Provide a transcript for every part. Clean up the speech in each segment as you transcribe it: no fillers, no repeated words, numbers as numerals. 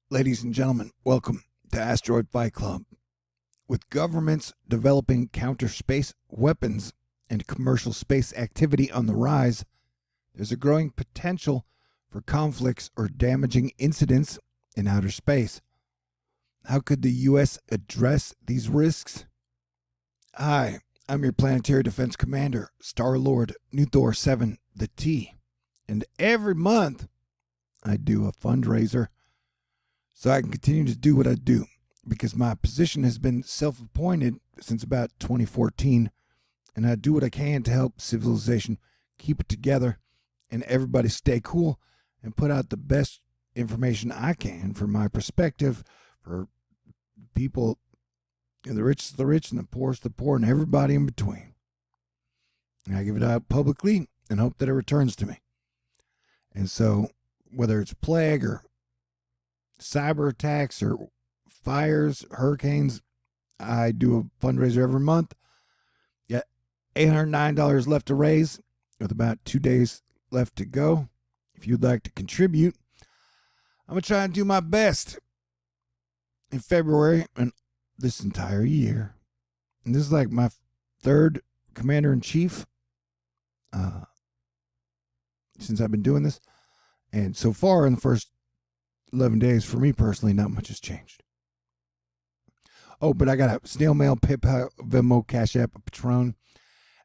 Ladies and gentlemen, welcome to Asteroid Fight Club. With governments developing counter space weapons and commercial space activity on the rise, there's a growing potential for conflicts or damaging incidents in outer space. How could the U.S. address these risks? Hi, I'm your Planetary Defense Commander, Star-Lord, New Thor 7, the T. And every month, I do a fundraiser so I can continue to do what I do, because my position has been self-appointed since about 2014, and I do what I can to help civilization keep it together and everybody stay cool and put out the best information I can from my perspective for people, and the rich the rich and the poorest the poor and everybody in between. And I give it out publicly and hope that it returns to me. And so whether it's plague or cyber attacks or fires, hurricanes, I do a fundraiser every month. Got $809 left to raise with about 2 days left to go. If you'd like to contribute, I'm going to try and do my best in February and this entire year. And this is like my third commander-in-chief since I've been doing this. And so far in the first 11 days, for me personally, not much has changed. Oh, but I got a snail mail, PayPal, Venmo, CashApp, a Patron.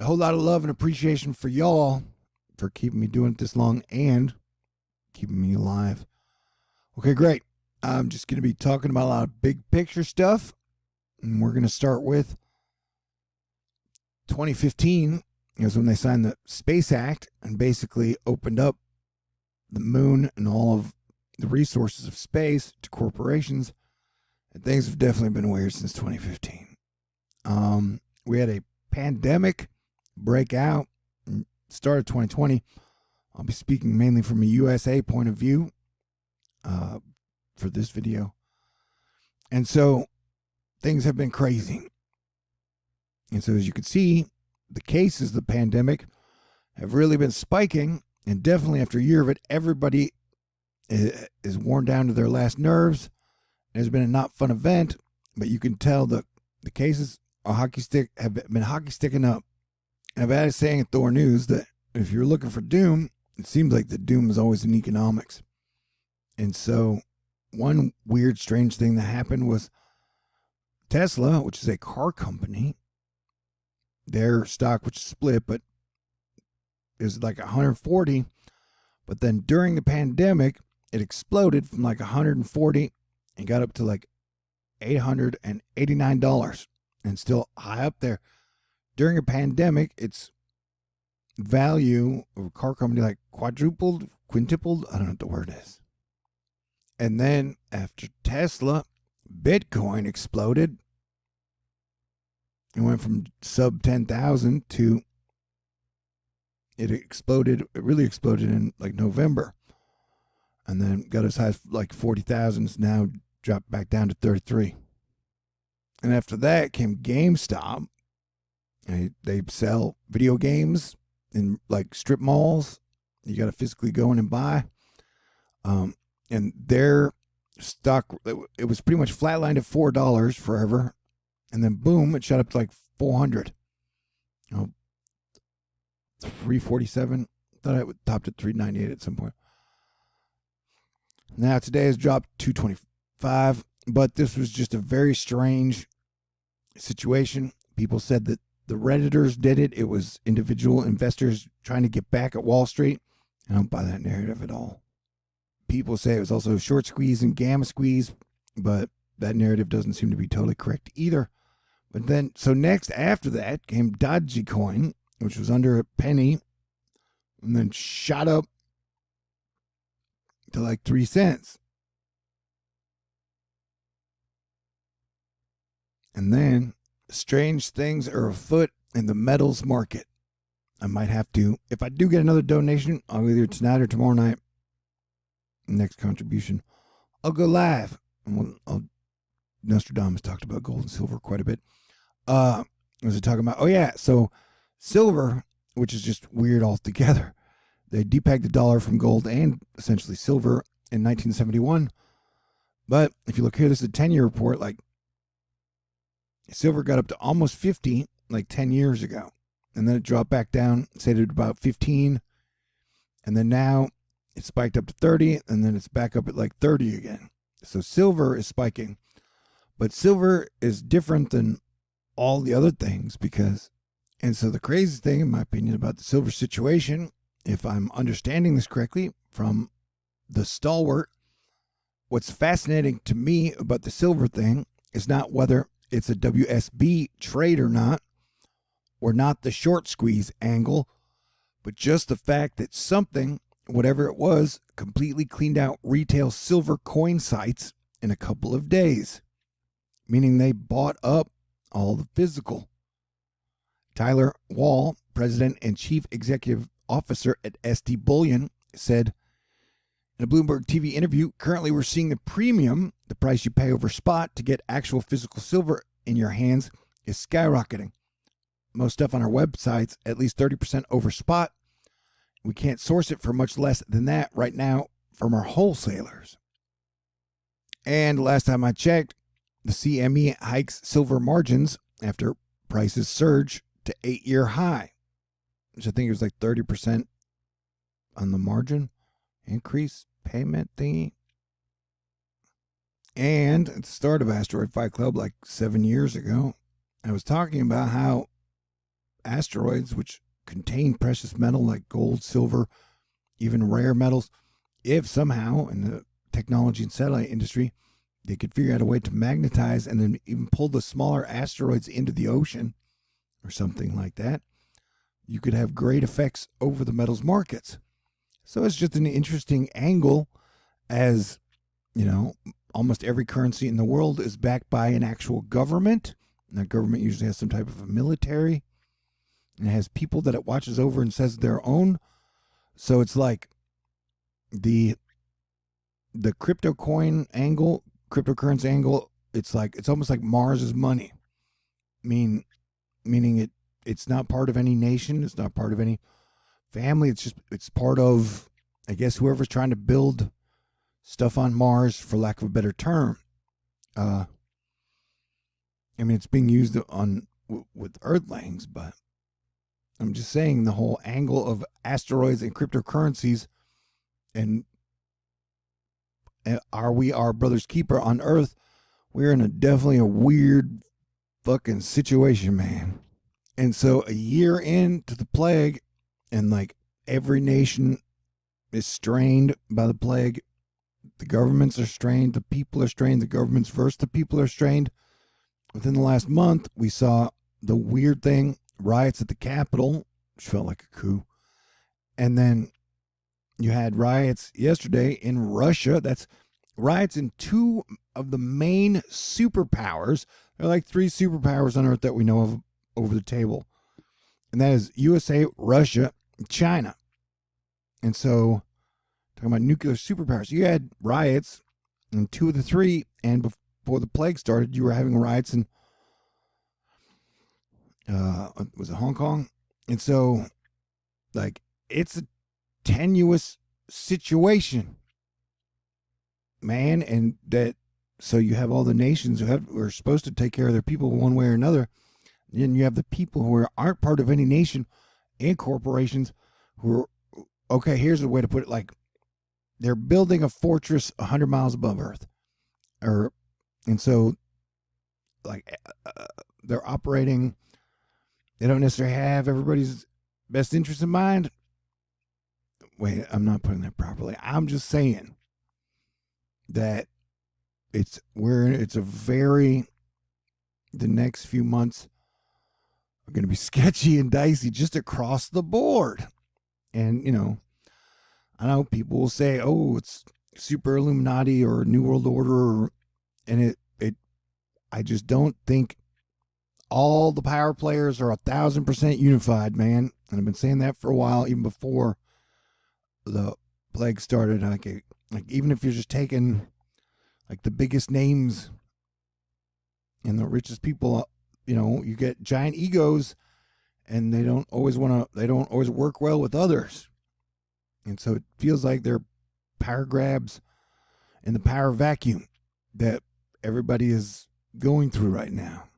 A whole lot of love and appreciation for y'all for keeping me doing it this long and keeping me alive. Okay, great. I'm just going to be talking about a lot of big picture stuff. And we're going to start with 2015 is when they signed the Space Act and basically opened up the moon and all of the resources of space to corporations. And things have definitely been weird since 2015. We had a pandemic break out and started 2020. I'll be speaking mainly from a USA point of view for this video. And so things have been crazy. And so as you can see, the cases of the pandemic have really been spiking. And definitely after a year of it, everybody is worn down to their last nerves. It's been a not fun event, but you can tell the cases are have been hockey sticking up. And I've had a saying at THORnews that if you're looking for doom, it seems like the doom is always in economics. And so one weird, strange thing that happened was Tesla, which is a car company, their stock, which split, but it was like 140. But then during the pandemic, it exploded from like 140 and got up to like $889 and still high up there. During a pandemic, its value of a car company like quintupled, I don't know what the word is. And then after Tesla, Bitcoin exploded. It went from sub 10,000 to it really exploded in like November. And then got as high as like 40,000, now dropped back down to 33. And after that came GameStop. They sell video games in like strip malls. You got to physically go in and buy. And their stock, it was pretty much flatlined at $4 forever. And then boom, it shot up to like 400. 347. Thought it topped at 398 at some point. Now today has dropped 225, but this was just a very strange situation. People said that the Redditors did it. It was individual investors trying to get back at Wall Street. I don't buy that narrative at all. People say it was also short squeeze and gamma squeeze, but that narrative doesn't seem to be totally correct either. But then, so next after that came Dogecoin, which was under a penny, and then shot up to like 3 cents. And then strange things are afoot in the metals market. I might have to, if I do get another donation, I'll either tonight or tomorrow night, next contribution, I'll go live. And Nostradamus talked about gold and silver quite a bit. Was it talking about, oh yeah, so silver, which is just weird altogether. They depegged the dollar from gold and essentially silver in 1971. But if you look here, this is a 10-year report. Like silver got up to almost 50 like 10 years ago. And then it dropped back down, stayed at about 15. And then now it spiked up to 30, and then it's back up at like 30 again. So silver is spiking. But silver is different than all the other things because, and so the craziest thing, in my opinion, about the silver situation, if I'm understanding this correctly from the stalwart, what's fascinating to me about the silver thing is not whether it's a WSB trade or not the short squeeze angle, but just the fact that something, whatever it was, completely cleaned out retail silver coin sites in a couple of days, meaning they bought up all the physical. Tyler Wall, president and chief executive officer at SD Bullion, said in a Bloomberg TV interview, currently we're seeing the premium, the price you pay over spot to get actual physical silver in your hands, is skyrocketing. Most stuff on our websites, at least 30% over spot. We can't source it for much less than that right now from our wholesalers. And last time I checked, the CME hikes silver margins after prices surge to 8-year high, which I think it was like 30% on the margin increase payment thingy. And at the start of Asteroid Fight Club, like 7 years ago, I was talking about how asteroids, which contain precious metal like gold, silver, even rare metals, if somehow in the technology and satellite industry, they could figure out a way to magnetize and then even pull the smaller asteroids into the ocean or something like that, you could have great effects over the metals markets. So it's just an interesting angle, as, you know, almost every currency in the world is backed by an actual government. And that government usually has some type of a military and it has people that it watches over and says their own. So it's like the crypto coin angle, cryptocurrency angle, it's almost like Mars is money. Meaning it's not part of any nation, it's not part of any family, it's part of, I guess, whoever's trying to build stuff on Mars, for lack of a better term. I mean, it's being used with Earthlings, but I'm just saying the whole angle of asteroids and cryptocurrencies, and are we our brother's keeper on Earth? We're in definitely a weird fucking situation, man. And so a year into the plague, and like every nation is strained by the plague. The governments are strained. The people are strained. The governments versus the people are strained. Within the last month, we saw the weird thing, riots at the Capitol, which felt like a coup. And then you had riots yesterday in Russia. That's riots in two of the main superpowers. There are like 3 superpowers on Earth that we know of over the table. And that is USA, Russia, and China. And so, talking about nuclear superpowers, you had riots in 2 of the 3, and before the plague started, you were having riots in, was it Hong Kong? And so, like, it's a tenuous situation, man. And that, so you have all the nations who are supposed to take care of their people one way or another. Then you have the people who aren't part of any nation and corporations who are, okay, here's a way to put it, like they're building a fortress 100 miles above Earth. And so, like, they're operating, they don't necessarily have everybody's best interest in mind. Wait, I'm not putting that properly. I'm just saying that the next few months are going to be sketchy and dicey just across the board. And, you know, I know people will say, oh, it's super Illuminati or New World Order, and I just don't think all the power players are 1,000% unified, man. And I've been saying that for a while, even before the plague started. Like even if you're just taking like the biggest names and the richest people, you know, you get giant egos, and they don't always work well with others. And so it feels like they're power grabs in the power vacuum. that everybody is going through right now.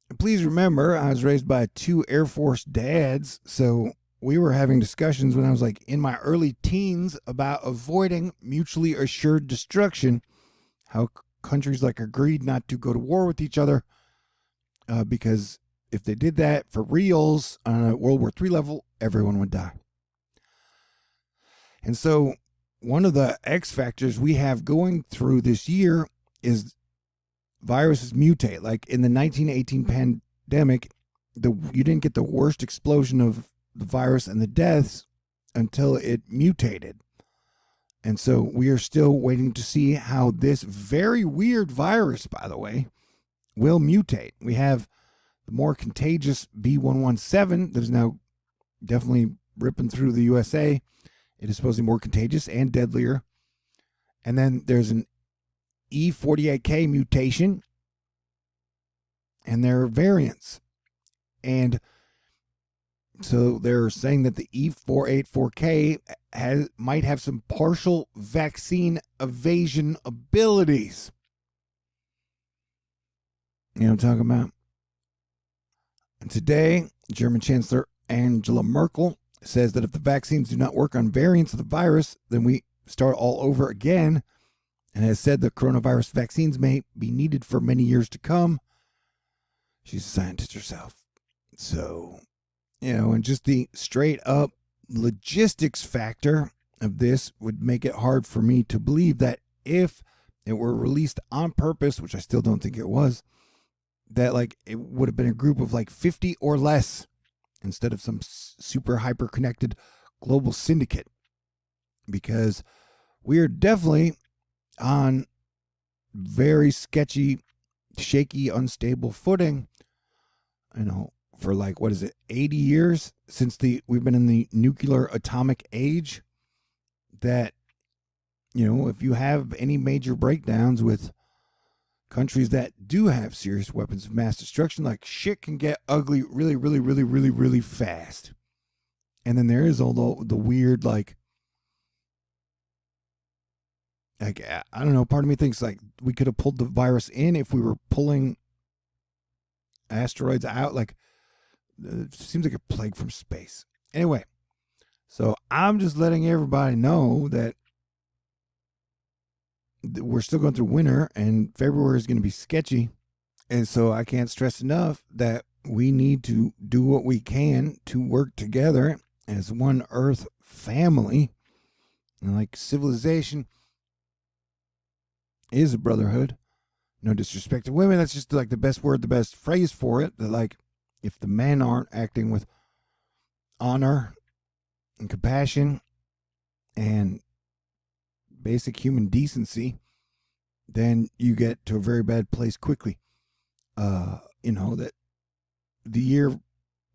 And please remember, I was raised by 2 Air Force dads, so we were having discussions when I was like in my early teens about avoiding mutually assured destruction, how countries like agreed not to go to war with each other because if they did that for reals on a World War III level, everyone would die. And so one of the X factors we have going through this year is viruses mutate. Like in the 1918 pandemic, you didn't get the worst explosion of the virus and the deaths until it mutated. And so we are still waiting to see how this very weird virus, by the way, will mutate. We have the more contagious B117 that is now definitely ripping through the USA. It is supposedly more contagious and deadlier. And then there's an E48K mutation, and there are variants. And so they're saying that the E484K might have some partial vaccine evasion abilities. You know what I'm talking about? And today, German Chancellor Angela Merkel says that if the vaccines do not work on variants of the virus, then we start all over again, and has said the coronavirus vaccines may be needed for many years to come. She's a scientist herself. So, and just the straight up logistics factor of this would make it hard for me to believe that if it were released on purpose, which I still don't think it was, that like it would have been a group of like 50 or less instead of some super hyper connected global syndicate, because we are definitely on very sketchy, shaky, unstable footing, for like, 80 years since we've been in the nuclear atomic age, that, if you have any major breakdowns with countries that do have serious weapons of mass destruction, like shit can get ugly really, really, really, really, really fast. And then there is all the weird, like, I don't know, part of me thinks like we could have pulled the virus in if we were pulling asteroids out. Like, it seems like a plague from space. Anyway, so I'm just letting everybody know that we're still going through winter and February is going to be sketchy. And so I can't stress enough that we need to do what we can to work together as one Earth family. And like, civilization is a brotherhood. No disrespect to women. That's just like the best word, the best phrase for it. That like, if the men aren't acting with honor and compassion and basic human decency, then you get to a very bad place quickly. That the year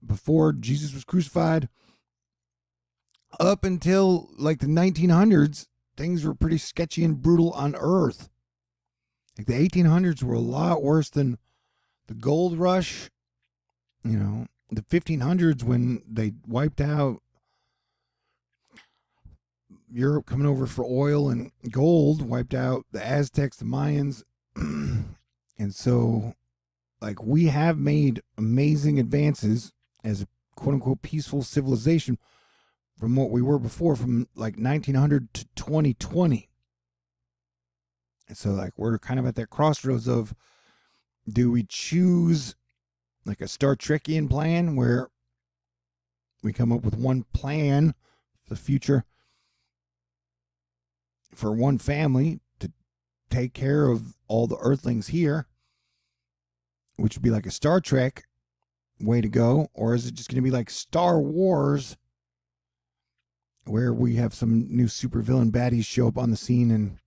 before Jesus was crucified, up until like the 1900s, things were pretty sketchy and brutal on Earth. Like the 1800s were a lot worse than the gold rush. The 1500s, when they wiped out Europe coming over for oil and gold, wiped out the Aztecs, the Mayans. And so, like, we have made amazing advances as a quote-unquote peaceful civilization from what we were before, from like 1900 to 2020. And so, like, we're kind of at that crossroads of, do we choose like a Star Trekian plan where we come up with one plan for the future for one family to take care of all the Earthlings here, which would be like a Star Trek way to go? Or is it just going to be like Star Wars, where we have some new supervillain baddies show up on the scene and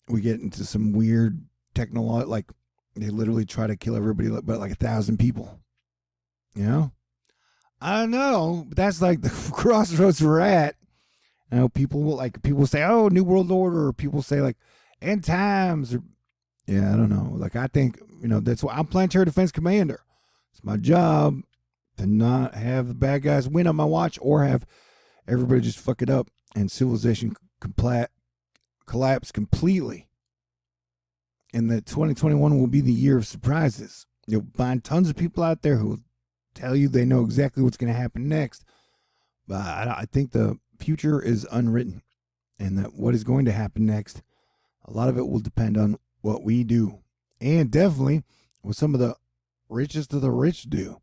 we get into some weird technology, like they literally try to kill everybody but like 1,000 people? I don't know, but that's like the crossroads we're at. I know people say, oh, New World Order, or people say like end times, or I don't know. Like, I think, that's why I'm Planetary Defense Commander. It's my job to not have the bad guys win on my watch or have everybody just fuck it up and civilization collapse completely, and that 2021 will be the year of surprises. You'll find tons of people out there who will tell you they know exactly what's going to happen next, but I think the future is unwritten, and that what is going to happen next, a lot of it will depend on what we do, and definitely what some of the richest of the rich do.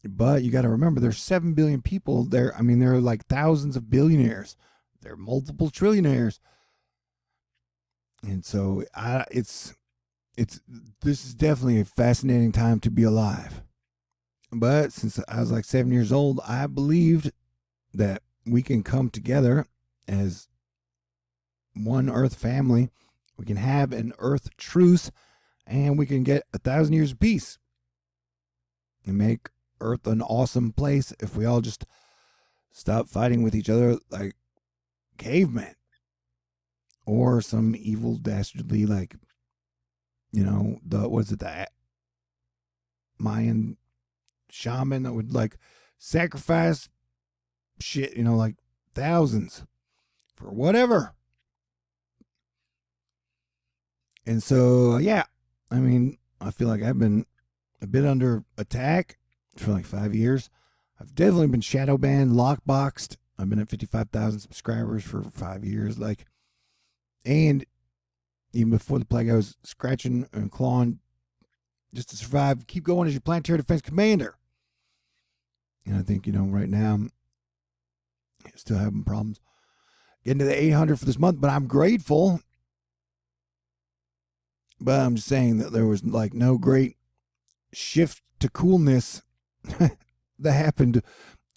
But you got to remember, there's 7 billion people there. I mean, there are like thousands of billionaires. There are multiple trillionaires. And so this is definitely a fascinating time to be alive. But since I was like 7 years old, I believed that we can come together as one Earth family. We can have an Earth truce, and we can get 1,000 years of peace and make Earth an awesome place if we all just stop fighting with each other like cavemen, or some evil dastardly, like, the Mayan shaman that would like sacrifice shit, like thousands for whatever. And so, yeah, I mean, I feel like I've been a bit under attack for like 5 years. I've definitely been shadow banned, lockboxed. I've been at 55,000 subscribers for 5 years. And even before the plague, I was scratching and clawing just to survive. Keep going as your planetary defense commander. And I think, right now, I'm still having problems getting to the 800 for this month, but I'm grateful. But I'm just saying that there was like no great shift to coolness that happened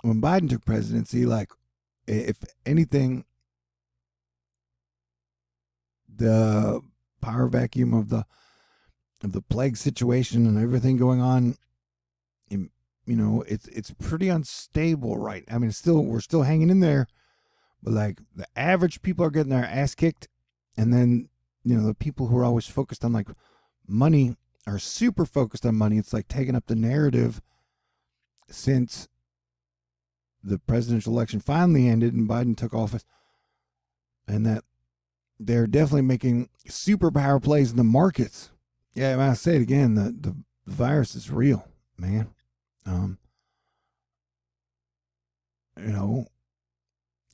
when Biden took presidency. Like, if anything, the power vacuum of the plague situation and everything going on, it's pretty unstable, right? I mean, we're still hanging in there, but like the average people are getting their ass kicked, and then the people who are always focused on like money are super focused on money. It's like taking up the narrative since the presidential election finally ended and Biden took office, and that they're definitely making superpower plays in the markets. Yeah, I say it again, the virus is real, man.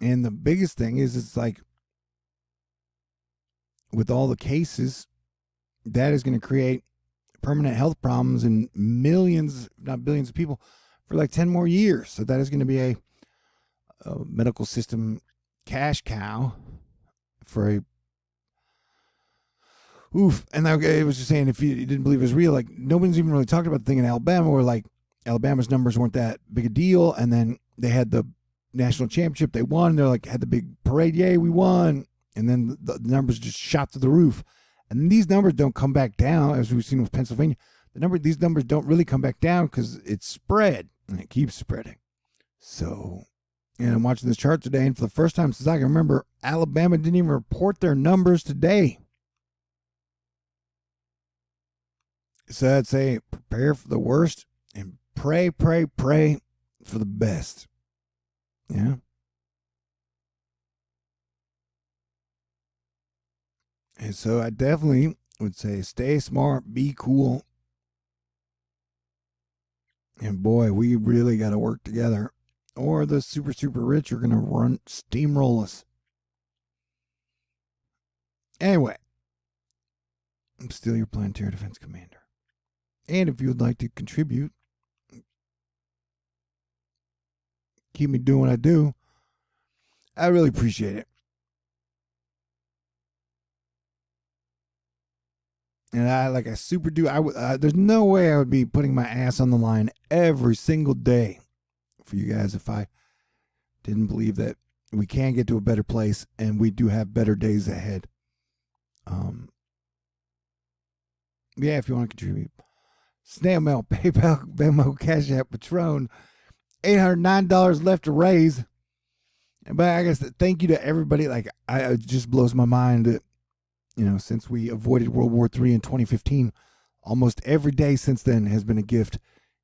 And the biggest thing is, it's like, with all the cases, that is going to create permanent health problems in millions, if not billions of people for like 10 more years. So that is going to be a medical system cash cow for a oof. And I was just saying, if you didn't believe it was real, like, nobody's even really talked about the thing in Alabama where like Alabama's numbers weren't that big a deal, and then they had the national championship, they won, they're like, had the big parade, yay, we won, and then the numbers just shot through the roof. And these numbers don't come back down, as we've seen with Pennsylvania. These numbers don't really come back down because it's spread, and it keeps spreading. So, and I'm watching this chart today, and for the first time since I can remember, Alabama didn't even report their numbers today. So I'd say prepare for the worst and pray for the best. Yeah. And so I definitely would say stay smart, be cool. And boy, we really got to work together, or the super, super rich are going to steamroll us. Anyway, I'm still your planetary defense commander. And if you would like to contribute, keep me doing what I do, I really appreciate it. And I super do. There's no way I would be putting my ass on the line every single day for you guys if I didn't believe that we can get to a better place and we do have better days ahead. Yeah, if you want to contribute, snail mail, PayPal, Venmo, Cash App, Patron, $809 left to raise. But I guess thank you to everybody. Like, it just blows my mind that, since we avoided World War III in 2015, almost every day since then has been a gift.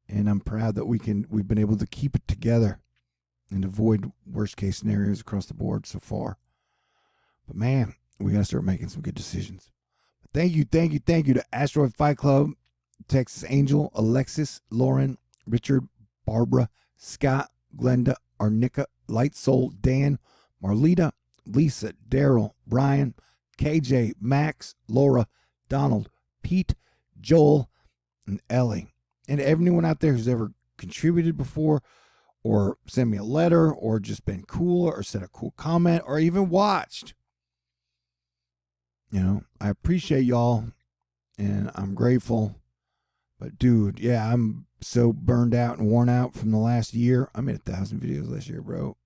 And I'm proud that we've been able to keep it together and avoid worst case scenarios across the board so far. But man, we got to start making some good decisions. Thank you to Asteroid Fight Club, Texas Angel, Alexis, Lauren, Richard, Barbara, Scott, Glenda, Arnica, Light Soul, Dan, Marlita, Lisa, Daryl, Brian, KJ, Max, Laura, Donald, Pete, Joel, and Ellie. And everyone out there who's ever contributed before, or sent me a letter, or just been cool, or said a cool comment, or even watched. You know, I appreciate y'all, and I'm grateful. But dude, yeah, I'm so burned out and worn out from the last year. I made 1,000 videos last year, bro.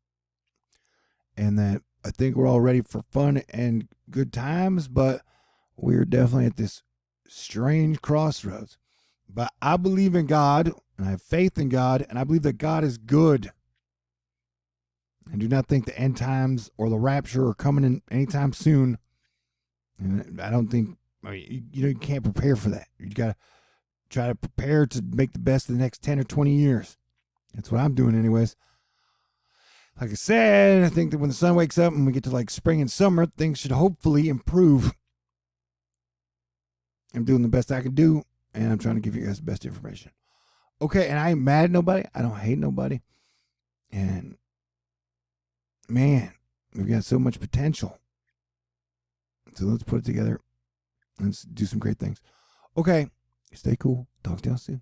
And that I think we're all ready for fun and good times, but we're definitely at this strange crossroads. But I believe in God, and I have faith in God, and I believe that God is good. I do not think the end times or the rapture are coming in anytime soon. And I don't think, you can't prepare for that. You got to try to prepare to make the best of the next 10 or 20 years. That's what I'm doing anyways. Like I said, I think that when the sun wakes up and we get to like spring and summer, things should hopefully improve. I'm doing the best I can do, and I'm trying to give you guys the best information. Okay, and I ain't mad at nobody. I don't hate nobody. And man, we've got so much potential. So let's put it together. Let's do some great things. Okay, stay cool. Talk to y'all soon.